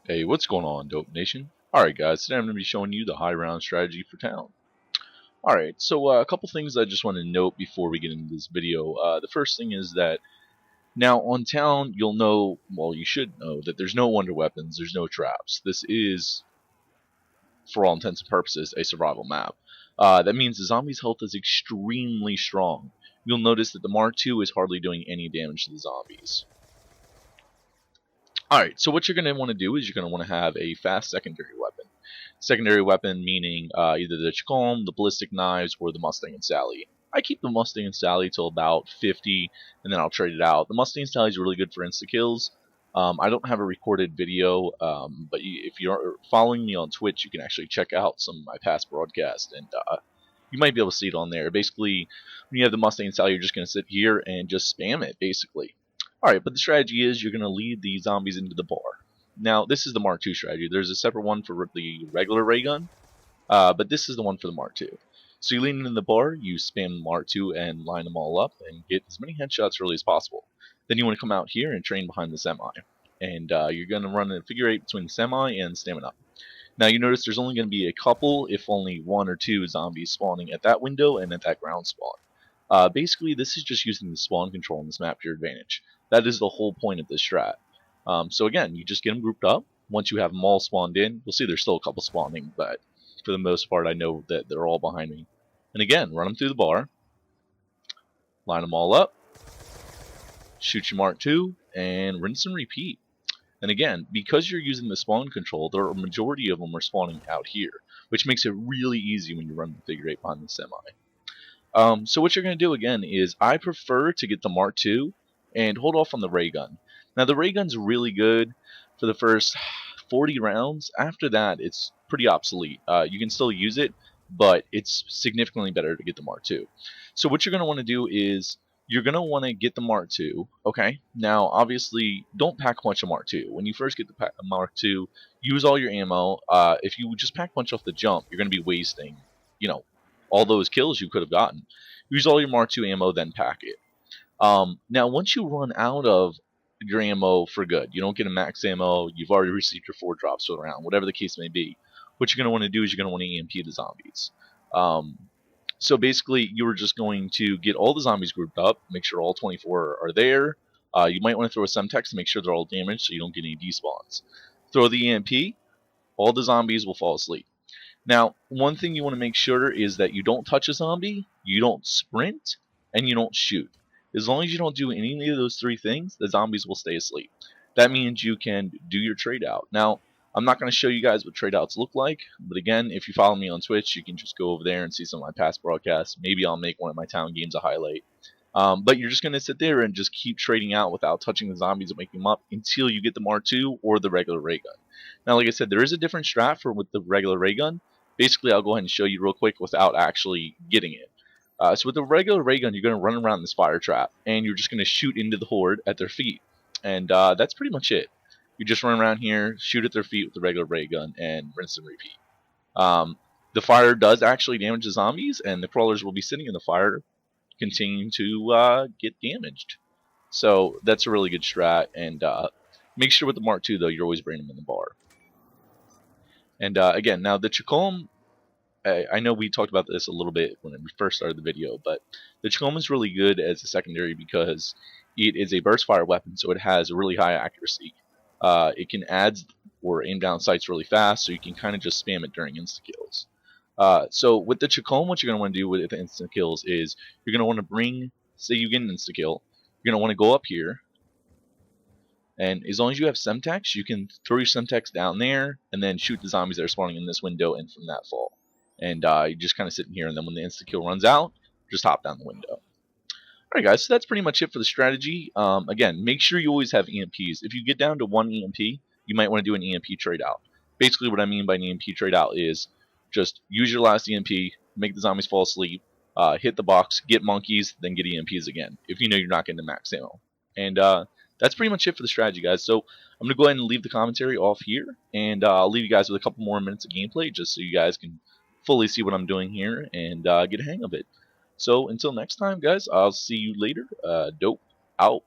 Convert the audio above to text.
Hey, what's going on, Dope Nation? Alright guys, today I'm going to be showing you the high round strategy for town. Alright, so a couple things I just want to note before we get into this video. The first thing is that now on town you'll know, well you should know, that there's no wonder weapons, there's no traps. This is, for all intents and purposes, a survival map. That means the zombie's health is extremely strong. You'll notice that the Mark II is hardly doing any damage to the zombies. Alright, so what you're going to want to do is you're going to want to have a fast secondary weapon. Secondary weapon meaning either the Chacon, the ballistic knives, or the Mustang and Sally. I keep the Mustang and Sally till about 50, and then I'll trade it out. The Mustang and Sally is really good for insta-kills. I don't have a recorded video, but if you're following me on Twitch, you can actually check out some of my past broadcasts, and you might be able to see it on there. Basically, when you have the Mustang and Sally, you're just going to sit here and just spam it, basically. Alright, but the strategy is you're going to lead the zombies into the bar. Now, this is the Mark II strategy. There's a separate one for the regular ray gun, but this is the one for the Mark II. So you lean into the bar, you spam Mark II and line them all up and get as many headshots early as possible. Then you want to come out here and train behind the semi. And you're going to run a figure eight between the semi and stamina. Now you notice there's only going to be a couple, if only one or two zombies spawning at that window and at that ground spawn. Basically, this is just using the spawn control in this map to your advantage. That is the whole point of this strat. So again, you just get them grouped up. Once you have them all spawned in, you'll see there's still a couple spawning, but for the most part, I know that they're all behind me. And again, run them through the bar, line them all up, shoot your Mark II, and rinse and repeat. And again, because you're using the spawn control, there are a majority of them are spawning out here, which makes it really easy when you run the figure eight behind the semi. So what you're going to do again is I prefer to get the Mark II and hold off on the ray gun. Now the ray gun's really good for the first 40 rounds. After that, it's pretty obsolete. You can still use it, but it's significantly better to get the Mark II. So what you're going to want to do is you're going to want to get the Mark II. Okay. Now, obviously, don't pack a bunch of Mark II. When you first get the Mark II, use all your ammo. If you just pack a bunch off the jump, you're going to be wasting, all those kills you could have gotten. Use all your Mark II ammo, then pack it. Now, once you run out of your ammo for good, you don't get a max ammo, you've already received your 4 drops for the round, whatever the case may be, what you're going to want to do is you're going to want to EMP the zombies. So basically, you're just going to get all the zombies grouped up, make sure all 24 are there. You might want to throw a Semtex to make sure they're all damaged so you don't get any despawns. Throw the EMP, all the zombies will fall asleep. Now, one thing you want to make sure is that you don't touch a zombie, you don't sprint, and you don't shoot. As long as you don't do any of those 3 things, the zombies will stay asleep. That means you can do your trade out. Now, I'm not going to show you guys what trade outs look like, but again, if you follow me on Twitch, you can just go over there and see some of my past broadcasts. Maybe I'll make one of my town games a highlight. But you're just going to sit there and just keep trading out without touching the zombies and waking them up until you get the Mark II or the regular ray gun. Now, like I said, there is a different strat for with the regular ray gun. Basically, I'll go ahead and show you real quick without actually getting it. So with the regular ray gun, you're going to run around this fire trap, and you're just going to shoot into the horde at their feet. And that's pretty much it. You just run around here, shoot at their feet with the regular ray gun, and rinse and repeat. The fire does actually damage the zombies, and the crawlers will be sitting in the fire, continuing to get damaged. So that's a really good strat, and make sure with the Mark II, though, you're always bringing them in the bar. And again, now the Chacon, I know we talked about this a little bit when we first started the video, but the Chacon is really good as a secondary because it is a burst fire weapon, so it has a really high accuracy. It can add or aim down sights really fast, so you can kind of just spam it during insta-kills. So with the Chacon, what you're going to want to do with the insta-kills is you're going to want to bring, say you get an insta-kill, you're going to want to go up here, and as long as you have Semtex, you can throw your Semtex down there and then shoot the zombies that are spawning in this window and from that fall. And you're just kind of sitting here, and then when the insta-kill runs out, just hop down the window. Alright guys, so that's pretty much it for the strategy. Again, make sure you always have EMPs. If you get down to 1 EMP, you might want to do an EMP trade out. Basically what I mean by an EMP trade out is just use your last EMP, make the zombies fall asleep, hit the box, get monkeys, then get EMPs again, if you know you're not getting the max ammo. And that's pretty much it for the strategy, guys. So I'm going to go ahead and leave the commentary off here, and I'll leave you guys with a couple more minutes of gameplay just so you guys can fully see what I'm doing here and get a hang of it. So until next time, guys, I'll see you later. Dope out.